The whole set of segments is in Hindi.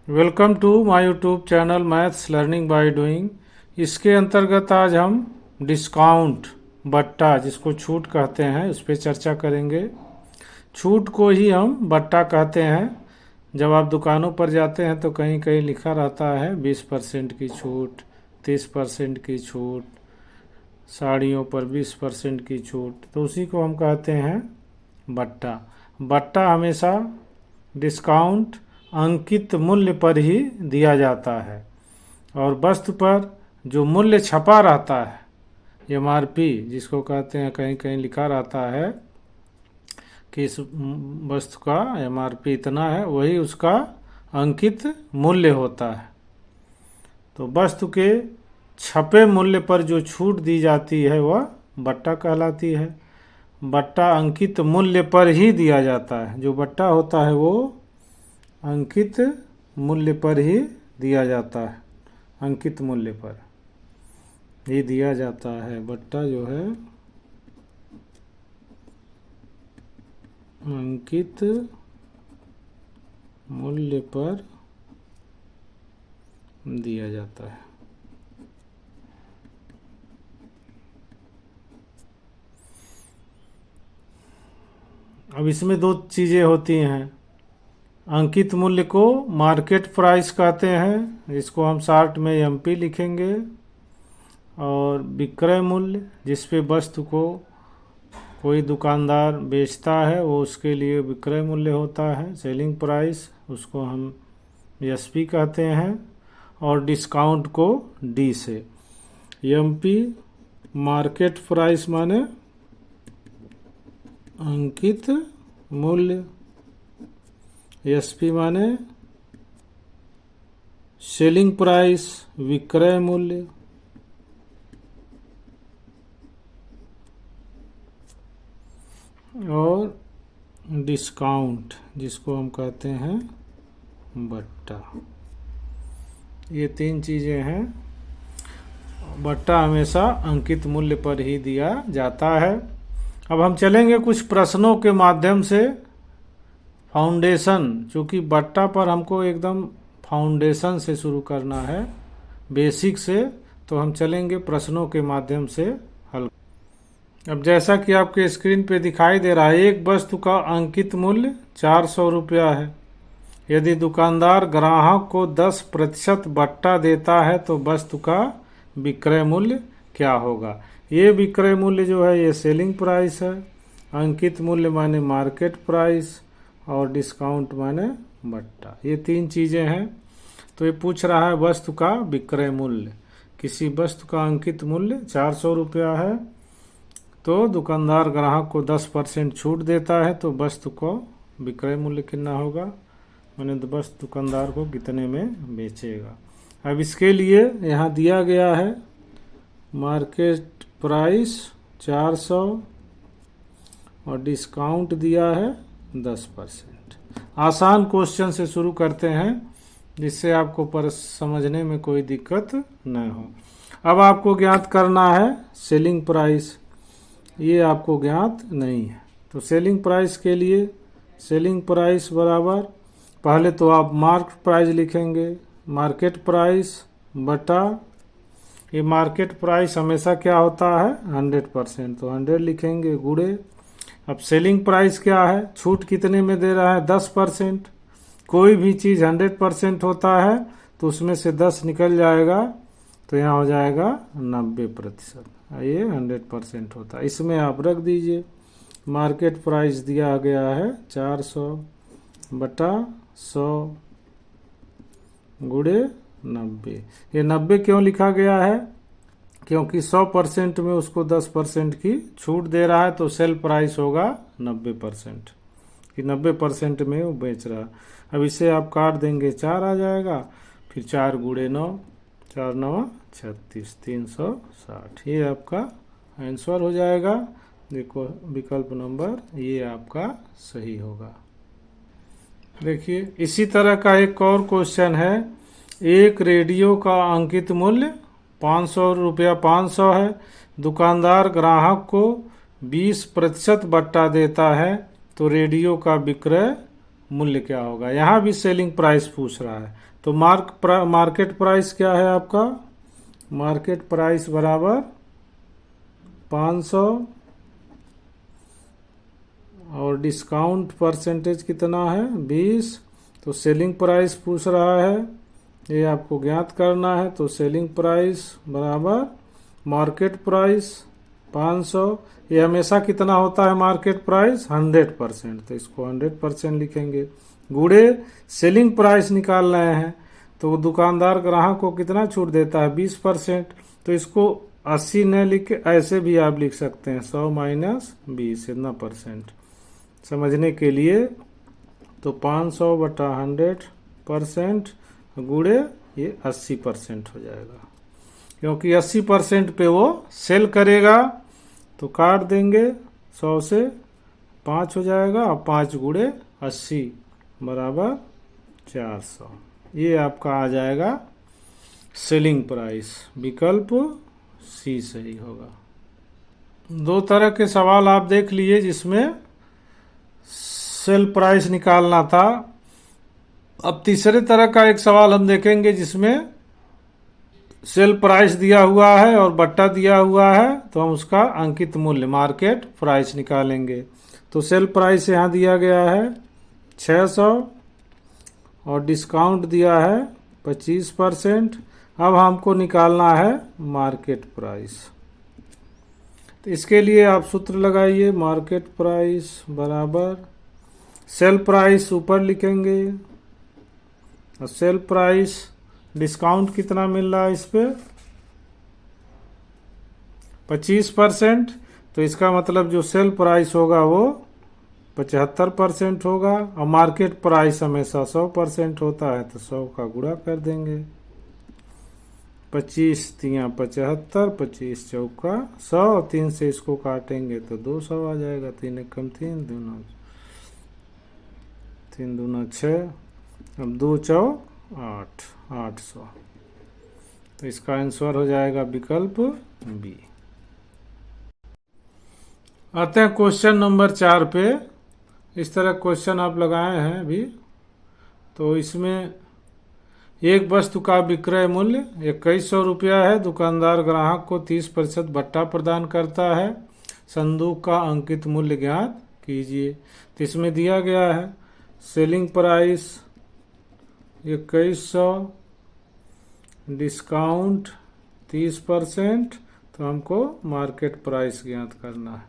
Welcome to my YouTube channel maths learning by doing. इसके अंतर्गत आज हम डिस्काउंट बट्टा, जिसको छूट कहते हैं, उस पर चर्चा करेंगे। छूट को ही हम बट्टा कहते हैं। जब आप दुकानों पर जाते हैं तो कहीं कहीं लिखा रहता है 20% की छूट, 30% की छूट, साड़ियों पर 20% की छूट, तो उसी को हम कहते हैं बट्टा। बट्टा हमेशा डिस्काउंट अंकित मूल्य पर ही दिया जाता है और वस्तु पर जो मूल्य छपा रहता है, एमआरपी जिसको कहते हैं, कहीं कहीं लिखा रहता है कि इस वस्तु का एमआरपी इतना है, वही उसका अंकित मूल्य होता है। तो वस्तु के छपे मूल्य पर जो छूट दी जाती है वह बट्टा कहलाती है। बट्टा अंकित मूल्य पर ही दिया जाता है। जो बट्टा होता है वो अंकित मूल्य पर ही दिया जाता है। अंकित मूल्य पर ही दिया जाता है। बट्टा जो है अंकित मूल्य पर दिया जाता है। अब इसमें दो चीज़ें होती हैं। अंकित मूल्य को मार्केट प्राइस कहते हैं, जिसको हम शार्ट में एमपी लिखेंगे, और विक्रय मूल्य जिस पे वस्तु को कोई दुकानदार बेचता है वो उसके लिए विक्रय मूल्य होता है, सेलिंग प्राइस, उसको हम एसपी कहते हैं। और डिस्काउंट को डी से। एमपी मार्केट प्राइस माने अंकित मूल्य, एसपी माने सेलिंग प्राइस, विक्रय मूल्य। और डिस्काउंट जिसको हम कहते हैं बट्टा। ये तीन चीज़ें हैं। बट्टा हमेशा अंकित मूल्य पर ही दिया जाता है। अब हम चलेंगे कुछ प्रश्नों के माध्यम से। फाउंडेशन, चूँकि बट्टा पर हमको एकदम फाउंडेशन से शुरू करना है, बेसिक से, तो हम चलेंगे प्रश्नों के माध्यम से हल। अब जैसा कि आपके स्क्रीन पे दिखाई दे रहा है, एक वस्तु का अंकित मूल्य 400 रुपया है। यदि दुकानदार ग्राहक को 10% बट्टा देता है तो वस्तु का विक्रय मूल्य क्या होगा। ये विक्रय मूल्य जो है ये सेलिंग प्राइस है, अंकित मूल्य माने मार्केट प्राइस, और डिस्काउंट माने बट्टा। ये तीन चीज़ें हैं। तो ये पूछ रहा है वस्तु का विक्रय मूल्य। किसी वस्तु का अंकित मूल्य 400 रुपया है, तो दुकानदार ग्राहक को 10% छूट देता है, तो वस्तु को विक्रय मूल्य कितना होगा, माने वस्तु दुकानदार को कितने में बेचेगा। अब इसके लिए यहाँ दिया गया है मार्केट प्राइस 400 और डिस्काउंट दिया है 10%। आसान क्वेश्चन से शुरू करते हैं जिससे आपको पर समझने में कोई दिक्कत न हो। अब आपको ज्ञात करना है सेलिंग प्राइस। ये आपको ज्ञात नहीं है, तो सेलिंग प्राइस के लिए सेलिंग प्राइस बराबर, पहले तो आप मार्केट प्राइस लिखेंगे, मार्केट प्राइस बटा, ये मार्केट प्राइस हमेशा क्या होता है 100%, तो 100 लिखेंगे, गुणे। अब सेलिंग प्राइस क्या है, छूट कितने में दे रहा है 10%। कोई भी चीज़ 100% होता है तो उसमें से 10 निकल जाएगा, तो यहाँ हो जाएगा 90%। ये 100% होता है। इसमें आप रख दीजिए मार्केट प्राइस दिया गया है 400 बटा 100 गुणे 90। ये 90 क्यों लिखा गया है, क्योंकि 100% में उसको 10% की छूट दे रहा है, तो सेल प्राइस होगा 90%, कि 90% में वो बेच रहा है। अब इसे आप काट देंगे, 4 आ जाएगा, फिर 4 गुणे 9, 4 9 36, 360। ये आपका आंसर हो जाएगा। देखो विकल्प नंबर ये आपका सही होगा। देखिए इसी तरह का एक और क्वेश्चन है। एक रेडियो का अंकित मूल्य 500 रुपया 500 है। दुकानदार ग्राहक को 20% बट्टा देता है, तो रेडियो का विक्रय मूल्य क्या होगा। यहाँ भी सेलिंग प्राइस पूछ रहा है, तो मार्केट प्राइस क्या है आपका, मार्केट प्राइस बराबर 500 और डिस्काउंट परसेंटेज कितना है 20। तो सेलिंग प्राइस पूछ रहा है, ये आपको ज्ञात करना है। तो सेलिंग प्राइस बराबर मार्केट प्राइस 500, ये हमेशा कितना होता है मार्केट प्राइस 100%, तो इसको 100% लिखेंगे। गुड़े सेलिंग प्राइस निकाल रहे हैं, तो दुकानदार ग्राहक को कितना छूट देता है 20%, तो इसको 80 न लिख के ऐसे भी आप लिख सकते हैं 100 माइनस 20 इतना परसेंट समझने के लिए। तो 500 बटा 100% गुड़े ये 80% हो जाएगा, क्योंकि 80% पे वो सेल करेगा। तो काट देंगे 100 से 5 हो जाएगा, और 5 गुड़े 80 बराबर 400। ये आपका आ जाएगा सेलिंग प्राइस, विकल्प सी सही होगा। दो तरह के सवाल आप देख लिए जिसमें सेल प्राइस निकालना था। अब तीसरे तरह का एक सवाल हम देखेंगे जिसमें सेल प्राइस दिया हुआ है और बट्टा दिया हुआ है, तो हम उसका अंकित मूल्य मार्केट प्राइस निकालेंगे। तो सेल प्राइस यहाँ दिया गया है 600 और डिस्काउंट दिया है 25%। अब हमको निकालना है मार्केट प्राइस। तो इसके लिए आप सूत्र लगाइए, मार्केट प्राइस बराबर सेल प्राइस ऊपर लिखेंगे और सेल प्राइस डिस्काउंट कितना मिल रहा है इस पे 25%, तो इसका मतलब जो सेल प्राइस होगा वो 75% होगा, और मार्केट प्राइस हमेशा 100% होता है, तो 100 का गुणा कर देंगे। 25 तियाँ 75, 25 चौका 100, 3 से इसको काटेंगे तो 200 आ जाएगा। 3 एकम 3, 3 दूना 6, अब 2 चौ 8, 800। तो इसका आंसर हो जाएगा विकल्प बी। आते हैं क्वेश्चन नंबर 4 पे। इस तरह क्वेश्चन आप लगाए हैं अभी। तो इसमें एक वस्तु का विक्रय मूल्य 2100 रुपया है, दुकानदार ग्राहक को 30% भत्ता प्रदान करता है, संदूक का अंकित मूल्य ज्ञात कीजिए। तो इसमें दिया गया है सेलिंग प्राइस 2100, डिस्काउंट 30%, तो हमको मार्केट प्राइस ज्ञात करना है।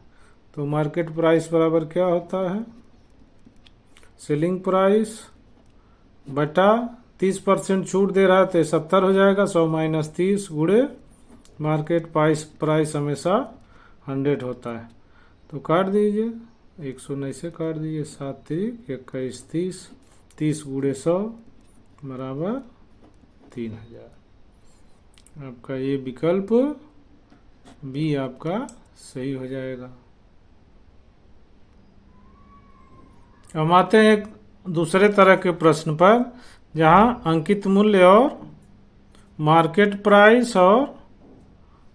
तो मार्केट प्राइस बराबर क्या होता है, सेलिंग प्राइस बटा 30% छूट दे रहा है तो 70 हो जाएगा, 100 माइनस 30 गुड़े मार्केट प्राइस हमेशा 100 होता है। तो काट दीजिए, 100 नहीं से काट दीजिए, 7 3 21 30, 30 गुड़े 100 बराबर 3000। आपका ये विकल्प बी आपका सही हो जाएगा। हम आते हैं एक दूसरे तरह के प्रश्न पर, जहां अंकित मूल्य और मार्केट प्राइस और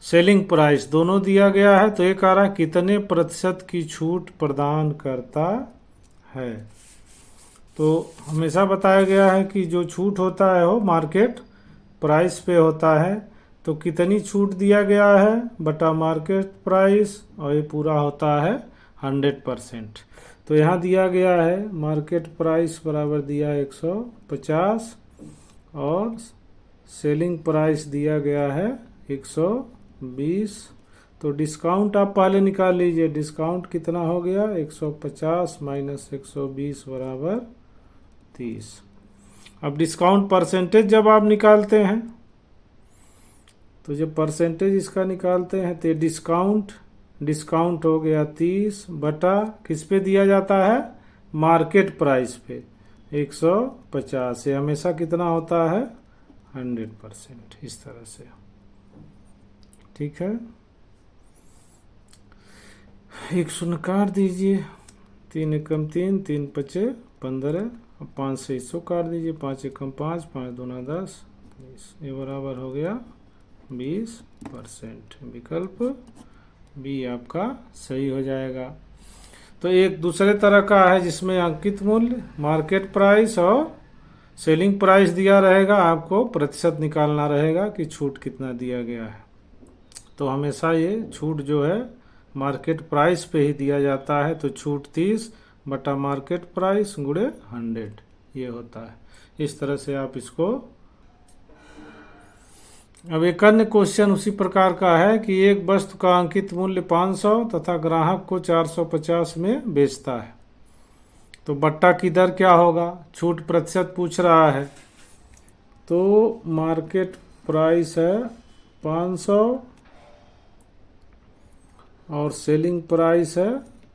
सेलिंग प्राइस दोनों दिया गया है। तो एक आ रहा है कितने प्रतिशत की छूट प्रदान करता है। तो हमेशा बताया गया है कि जो छूट होता है वो मार्केट प्राइस पे होता है। तो कितनी छूट दिया गया है बटा मार्केट प्राइस, और ये पूरा होता है 100%। तो यहाँ दिया गया है मार्केट प्राइस बराबर दिया 150 और सेलिंग प्राइस दिया गया है 120। तो डिस्काउंट आप पहले निकाल लीजिए, डिस्काउंट कितना हो गया 150 माइनस 120 बराबर 30। अब डिस्काउंट परसेंटेज जब आप निकालते हैं, तो जब परसेंटेज इसका निकालते हैं तो डिस्काउंट हो गया 30 बटा किस पे दिया जाता है, मार्केट प्राइस पे 150। ये हमेशा कितना होता है 100%, इस तरह से। ठीक है, 100 काट दीजिए, 3 एकम 3, 3 पचे 15, 5 से 100 काट दीजिए, 5 एकम 5, 5 दूना 10, ये बराबर हो गया 20%। विकल्प बी आपका सही हो जाएगा। तो एक दूसरे तरह का है जिसमें अंकित मूल्य, मार्केट प्राइस और सेलिंग प्राइस दिया रहेगा, आपको प्रतिशत निकालना रहेगा कि छूट कितना दिया गया है। तो हमेशा ये छूट जो है मार्केट प्राइस पे ही दिया जाता है, तो छूट 30 बटा मार्केट प्राइस गुणे 100 ये होता है। इस तरह से आप इसको। अब एक अन्य क्वेश्चन उसी प्रकार का है कि एक वस्तु का अंकित मूल्य 500 तथा ग्राहक को 450 में बेचता है, तो बट्टा की दर क्या होगा? छूट प्रतिशत पूछ रहा है। तो मार्केट प्राइस है 500 और सेलिंग प्राइस है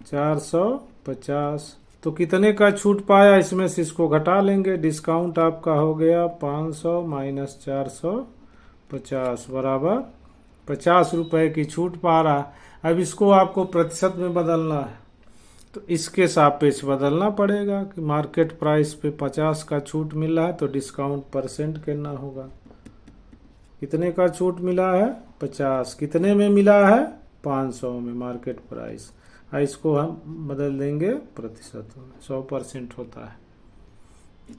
450, तो कितने का छूट पाया? इसमें से इसको घटा लेंगे, डिस्काउंट आपका हो गया 500 माइनस 450 बराबर 50 रुपए की छूट पा रहा। अब इसको आपको प्रतिशत में बदलना है, तो इसके सापेक्ष बदलना पड़ेगा कि मार्केट प्राइस पे 50 का छूट मिला है तो डिस्काउंट परसेंट करना होगा। कितने का छूट मिला है? 50। कितने में मिला है? 500 में मार्केट प्राइस। इसको हम बदल देंगे प्रतिशत में, 100% होता है।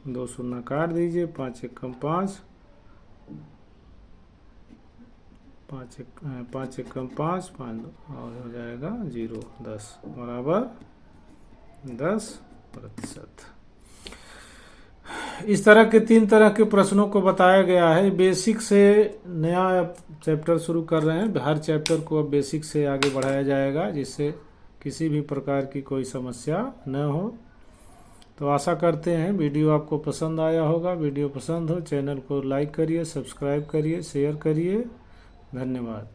2 शून्य काट दीजिए, 5 एकम 5, 5 एकम 5, 5 और हो जाएगा 0, 10 बराबर 10%। इस तरह के 3 तरह के प्रश्नों को बताया गया है। बेसिक से नया चैप्टर शुरू कर रहे हैं, हर चैप्टर को अब बेसिक से आगे बढ़ाया जाएगा जिससे किसी भी प्रकार की कोई समस्या न हो। तो आशा करते हैं वीडियो आपको पसंद आया होगा। वीडियो पसंद हो चैनल को लाइक करिए, सब्सक्राइब करिए, शेयर करिए। धन्यवाद।